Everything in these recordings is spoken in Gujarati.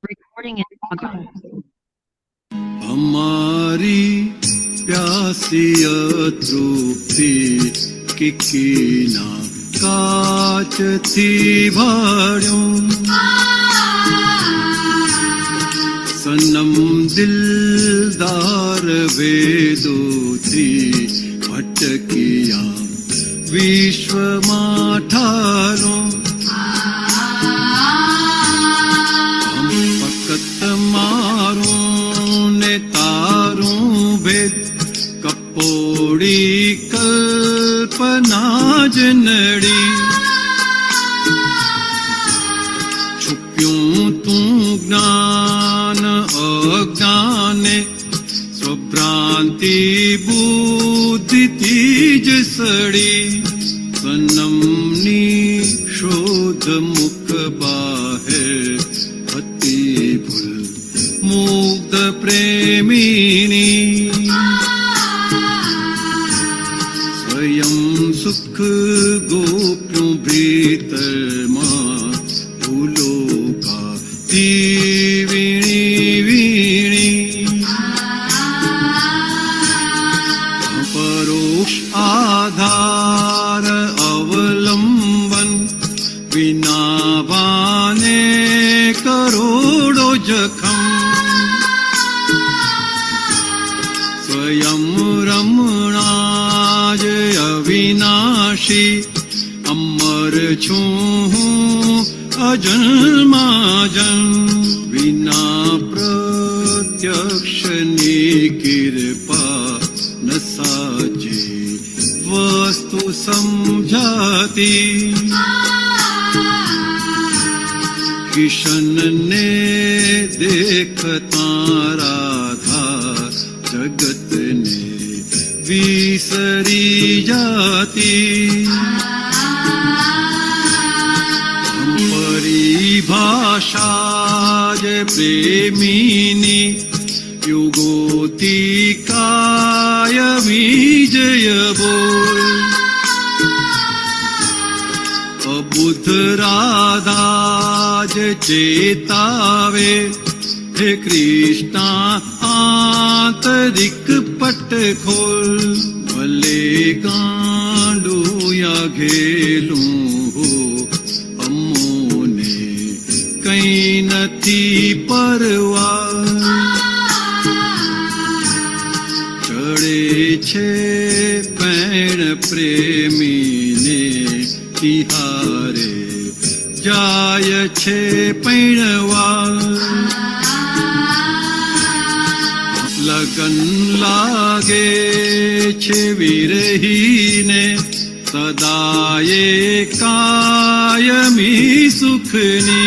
Recording in progress. हमारी प्यासी तृप्ति किकीना काच थी भाड़ो सनम दिलदार वेदो थी भटकिया विश्व माठारो मारूं ने तारूं भेद कपोड़ी कल्पना जनड़ी छुप्यूं तू ज्ञान अज्ञाने स्वभ्रांति बुद्धि तीज सड़ी सनमनी शोध मुख बाहिर मुग्ध प्रेमिनी स्वयं सुख गोप्यों भीतर मां फूलों का वीणी वीणी परोक्ष आधार अवलंबन बिना बाने करोड़ों जखम स्वयं रमणाज अविनाशी अमर छूं अजन्माजन बिना प्रत्यक्ष कृपा न साजे वस्तु समझाती किशन ने देखता राधा जगत ने विसरी जाती परिभाषा जय प्रेमिनी युगोती काय विजय बोल बुध राधा चेतावे हे कृष्णा आंतरिक पट खोल भले गांडू या घेलू हो अमोने कई नथी परवा चढ़े छे पैण प्रेमी ने तिहारे जाय छे पैणवा लगन लागे छे विरहीने सदाये कायमी सुखनी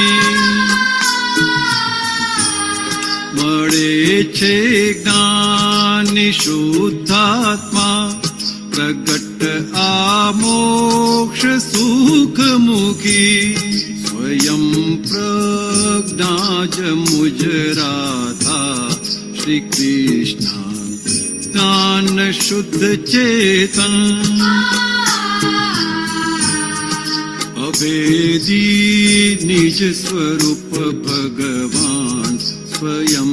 मळे छे ज्ञान शुद्धात्मा प्रगट आमोक्ष सुख मुखी स्वयं प्रज्ञाज मुजराधा श्री कृष्ण ज्ञान शुद्ध चेतन अभेदी निज स्वरूप भगवान स्वयं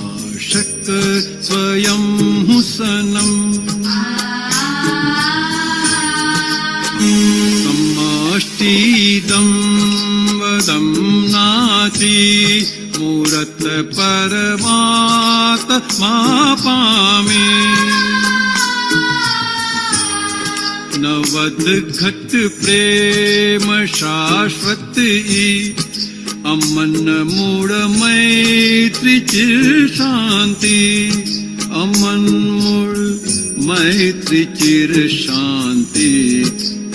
आशक स्वयं हुसनम समष्टिदं वदं नाति मूरत परमात्मा पामे नवद घट प्रेम शाश्वत अमन मूढ़ मैत्री चिर शांति अमन मूढ़ मैत्री चिर शांति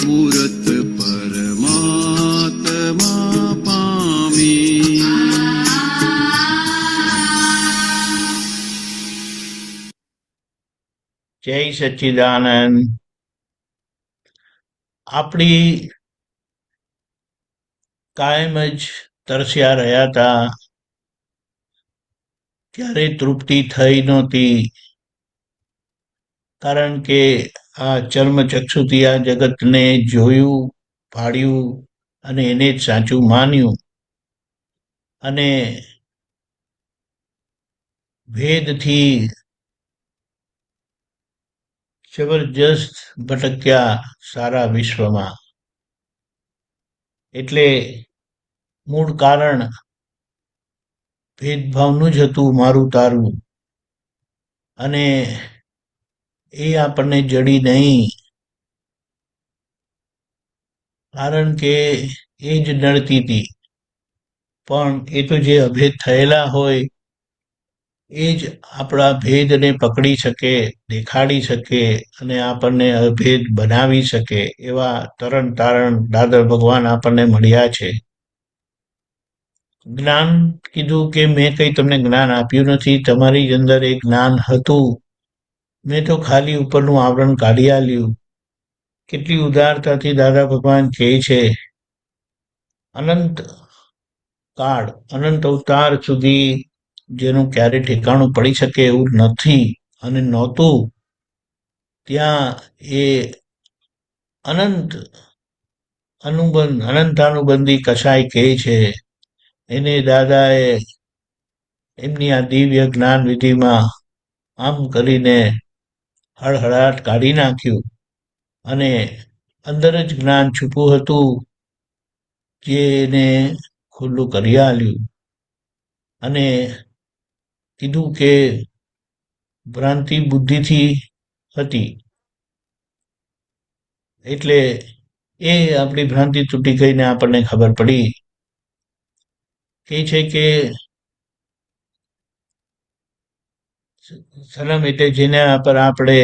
मूरत परमात्मा पामी। जय सच्चिदानंद। આપણી કાયમ જ તરસ્યા રહ્યા હતા ત્યારે તૃપ્તિ થઈ નહોતી, કારણ કે આ ચર્મચક્ષુથી આ જગતને જોયું, ભાળ્યું અને એને જ સાચું માન્યું અને ભેદથી જબરજસ્ત ભટક્યા સારા વિશ્વમાં. એટલે મૂળ કારણ ભેદભાવનું જ હતું, મારું તારું. અને એ આપણને જડી નહીં, કારણ કે એ જ નડતી હતી. પણ એ તો જે અભેદ થયેલા હોય એ જ આપણા ભેદને પકડી શકે, દેખાડી શકે અને આપણને અભેદ બનાવી શકે એવા તરણ તારણ દાદા ભગવાન આપણને મળ્યા છે. જ્ઞાન કીધું કે મેં કંઈ તમને જ્ઞાન આપ્યું નથી, તમારી અંદર એ જ્ઞાન હતું, મેં તો ખાલી ઉપરનું આવરણ કાઢી આલ્યું. કેટલી ઉદારતાથી દાદા ભગવાન કહે છે, અનંત કાળ, અનંત અવતાર સુધી જેનું ક્યારે ઠેકાણું પડી શકે એવું નથી અને નહોતું, ત્યાં એ અનંત અનંતાનુબંધી કસાય કહે છે. એને દાદાએ એમની આ દિવ્ય જ્ઞાન વિધિમાં આમ કરીને હળહળાટ કાઢી નાખ્યું અને અંદર જ જ્ઞાન છુપું હતું જે એને ખુલ્લું કરી આલ્યું અને કીધું કે ભ્રાંતિ બુદ્ધિથી હતી, એટલે એ આપણી ભ્રાંતિ તૂટી ગઈને આપણને ખબર પડી. કહે છે કે સનમ એટલે જેના પર આપણે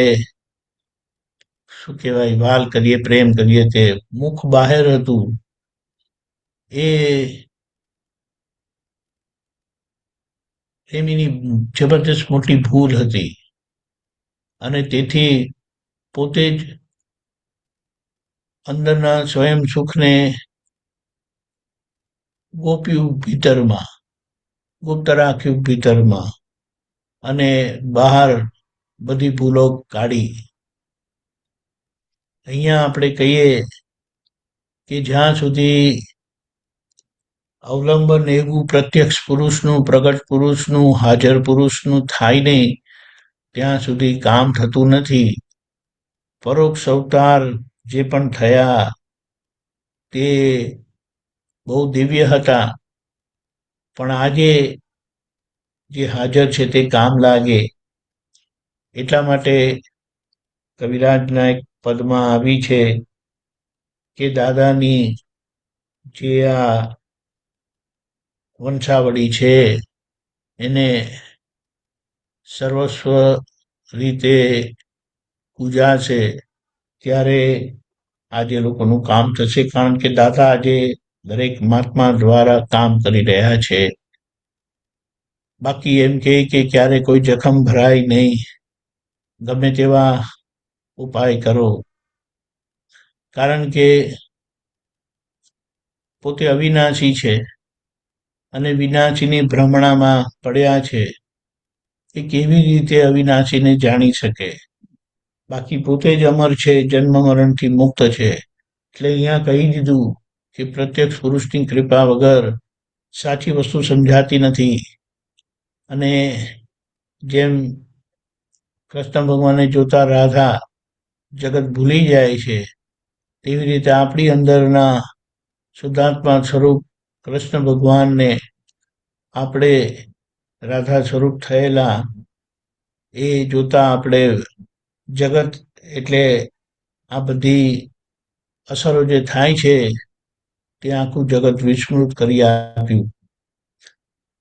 શું કહેવાય વાલ કરીએ, પ્રેમ કરીએ, તે મુખ બહાર હતું. એ એની જબરદસ્ત મોટી ભૂલ હતી અને તેથી પોતે જ અંદરના સ્વયં સુખને ગોપ્યું ભીતરમાં, ગુપ્ત રાખ્યું ભીતરમાં અને બહાર બધી ભૂલો કાઢી. અહીંયા આપણે કહીએ કે જ્યાં સુધી અવલંબન એવું પ્રત્યક્ષ પુરુષનું, પ્રગટ પુરુષનું, હાજર પુરુષનું થાય નહીં, ત્યાં સુધી કામ થતું નથી. પરોક્ષ અવતાર જે પણ થયા તે બહુ દિવ્ય હતા, પણ આજે જે હાજર છે તે કામ લાગે. એટલા માટે કવિરાજના એક પદમાં આવી છે કે દાદાની જે આ વંશાવળી છે એને સર્વસ્વ રીતે પૂજા છે, ત્યારે આજે લોકોનું કામ થશે, કારણ કે દાદા આજે દરેક મહાત્મા દ્વારા કામ કરી રહ્યા છે. બાકી એમ કે ક્યારે કોઈ જખમ ભરાય નહીં, ગમે તેવા ઉપાય કરો, કારણ કે પોતે અવિનાશી છે અને વિનાશીની ભ્રમણામાં પડ્યા છે. એ કેવી રીતે અવિનાશીને જાણી શકે? બાકી પોતે જ અમર છે, જન્મ મરણથી મુક્ત છે. એટલે અહીંયા કહી દીધું કે પ્રત્યક્ષ પુરુષની કૃપા વગર સાચી વસ્તુ સમજાતી નથી. અને જેમ કૃષ્ણ ભગવાનને જોતા રાધા જગત ભૂલી જાય છે, તેવી રીતે આપણી અંદરના શુદ્ધાત્મા સ્વરૂપ કૃષ્ણ ભગવાનને આપણે રાધા સ્વરૂપ થયેલા એ જોતા આપણે જગત એટલે આ બધી અસરો જે થાય છે તે આખું જગત વિસ્મૃત કરી આપ્યું.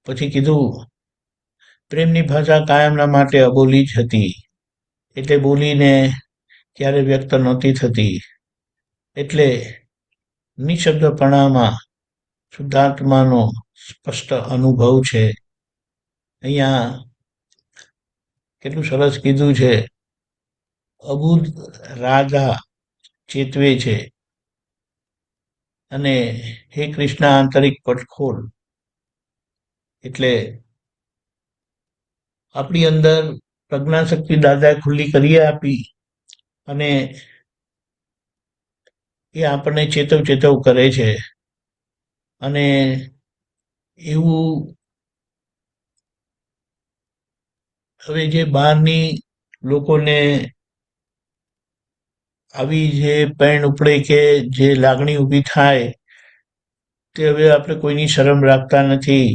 પછી કીધું પ્રેમની ભાષા કાયમના માટે અબોલી જ હતી, એટલે બોલીને ક્યારે વ્યક્ત નહોતી થતી. એટલે નિશબ્દપણામાં શુદ્ધાત્માનો સ્પષ્ટ અનુભવ છે. અહીંયા કેટલું સરસ કીધું છે, અબુધ રાધા ચેતવે છે અને હે કૃષ્ણ આંતરિક પટ ખોલ. એટલે આપણી અંદર પ્રજ્ઞાશક્તિ દાદા ખુલ્લી કરી આપી અને એ આપણને ચેતવ કરે છે. અને એવું હવે જે બહારની લોકોને આવી જે પેણ ઉપડે કે જે લાગણી ઊભી થાય તે હવે આપણે કોઈની શરમ રાખતા નથી,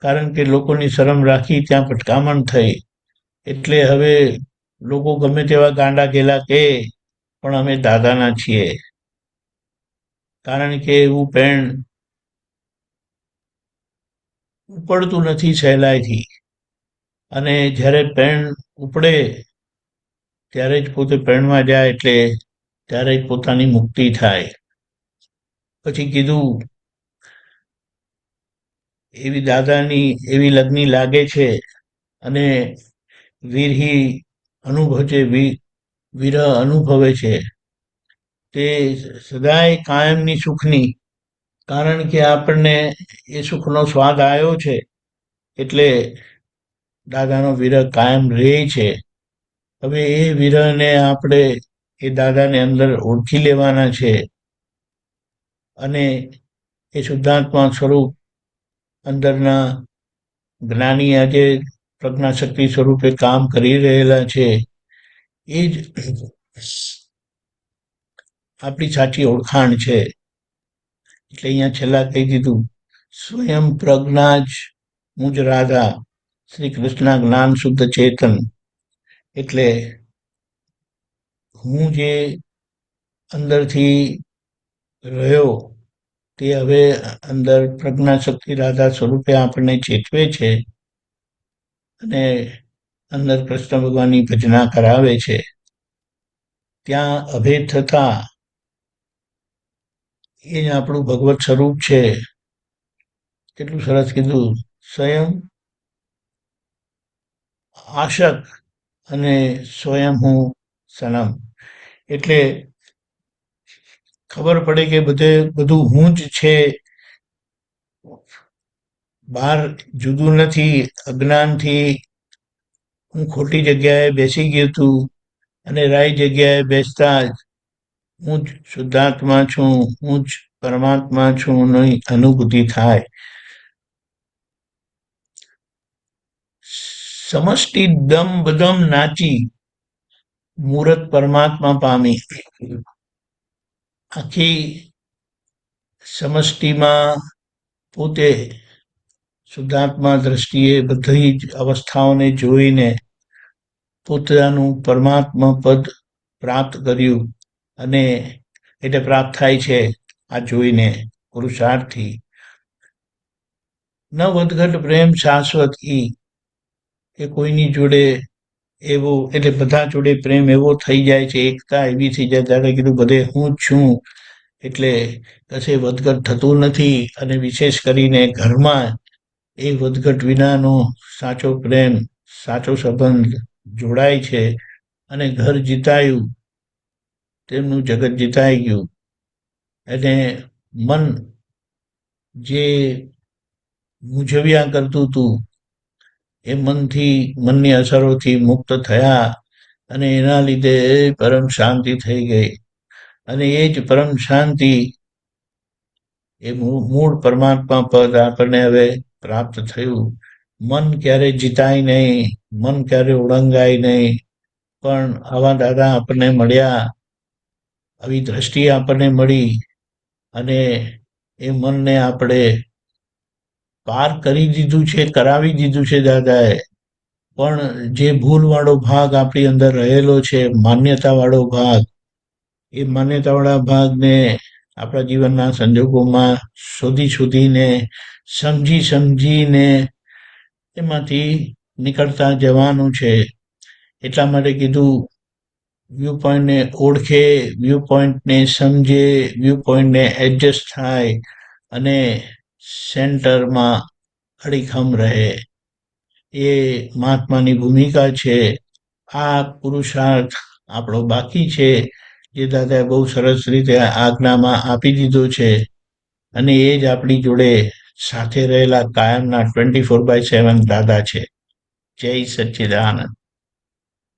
કારણ કે લોકોની શરમ રાખી ત્યાં ભટકામણ થઈ. એટલે હવે લોકો ગમે તેવા ગાંડા ગેલા કે પણ અમે દાદાના છીએ, કારણ કે એવું પેણ ઉપડતું નથી સહેલાઈથી. અને જ્યારે પેણ ઉપડે ત્યારે જ પોતે પેણમાં જાય, એટલે ત્યારે જ પોતાની મુક્તિ થાય. પછી કીધું એવી દાદાની એવી લગ્ની લાગે છે અને વિરહી અનુભવ છે, વિરહ અનુભવે છે તે સદાય કાયમની સુખની, કારણ કે આપણને એ સુખનો સ્વાદ આવ્યો છે એટલે દાદાનો વિરહ કાયમ રહે છે. હવે એ વિરહને આપણે એ દાદાને અંદર ઓળખી લેવાના છે અને એ શુદ્ધાત્મા સ્વરૂપ અંદરના જ્ઞાની આજે પ્રજ્ઞાશક્તિ સ્વરૂપે કામ કરી રહેલા છે. એ જ આપણી સાચી ઓળખાણ છે. એટલે અહીંયા છેલ્લા કહી દીધું, સ્વયં પ્રજ્ઞા જ મુજ રાધા, શ્રી કૃષ્ણ જ્ઞાન શુદ્ધ ચેતન. એટલે હું જે અંદરથી રહ્યો તે હવે અંદર પ્રજ્ઞાશક્તિ રાધા સ્વરૂપે આપણને ચેતવે છે અને અંદર કૃષ્ણ ભગવાનની ભજના કરાવે છે. ત્યાં અભેદ થતા એ જ આપણું ભગવત સ્વરૂપ છે. કેટલું સરસ કીધું, સ્વયં આશક અને સ્વયં હું સનમ. એટલે ખબર પડે કે બધું હું જ છે, બહાર જુદું નથી. અજ્ઞાનથી હું ખોટી જગ્યાએ બેસી ગયું હતું અને રાઈ જગ્યાએ બેસતા જ હું જ શુદ્ધાત્મા છું, હું જ પરમાત્મા છું ની અનુભૂતિ થાય. સમષ્ટિ દમ બદમ નાચી મૂરત પરમાત્મા પામી. આખી સમષ્ટિમાં પોતે શુદ્ધાત્મા દ્રષ્ટિએ બધી જ અવસ્થાઓને જોઈને પોતાનું પરમાત્મા પદ પ્રાપ્ત કર્યું. અને એટલે પ્રાપ્ત થાય છે આ જોઈને પુરુષાર્થથી. ન વધઘટ પ્રેમ શાશ્વત ઈ, એ કોઈની જોડે એવો, એટલે બધા જોડે પ્રેમ એવો થઈ જાય છે, એકતા એવી થઈ જાય. ત્યારે કીધું બધે હું જ છું, એટલે કશે વધઘટ થતું નથી. અને વિશેષ કરીને ઘરમાં એ વધઘટ વિનાનો સાચો પ્રેમ, સાચો સંબંધ જોડાય છે અને ઘર જીતાયું, તેમનું જગત જીતાઈ ગયું. અને મન જે મૂંઝવ્યા કરતું હતું એ મનની અસરોથી મુક્ત થયા અને એના લીધે પરમ શાંતિ થઈ ગઈ. અને એ જ પરમ શાંતિ એ મૂળ પરમાત્મા પદ આપણને હવે પ્રાપ્ત થયું. મન ક્યારે જીતાય નહીં, મન ક્યારે ઓળંગાય નહીં, પણ આવા દાદા આપણને મળ્યા, આવી દ્રષ્ટિ આપણને મળી અને એ મનને આપણે પાર કરી દીધું છે, કરાવી દીધું છે દાદાએ. પણ જે ભૂલવાળો ભાગ આપણી અંદર રહેલો છે, માન્યતાવાળો ભાગ, એ માન્યતાવાળા ભાગને આપણા જીવનના સંજોગોમાં શોધીને સમજીને એમાંથી નીકળતા જવાનું છે. એટલા માટે કીધું, વ્યૂ પોઈન્ટને ઓળખે, વ્યૂ પોઈન્ટને સમજે, વ્યૂ પોઈન્ટને એડજસ્ટ થાય અને સેન્ટરમાં અડીખમ રહે. એ મહાત્માની ભૂમિકા છે. આ પુરુષાર્થ આપણો બાકી છે, જે દાદાએ બહુ સરસ રીતે આજ્ઞામાં આપી દીધો છે. અને એ જ આપણી જોડે સાથે રહેલા કાયમના 24/7 દાદા છે. જય સચ્ચિદાનંદ.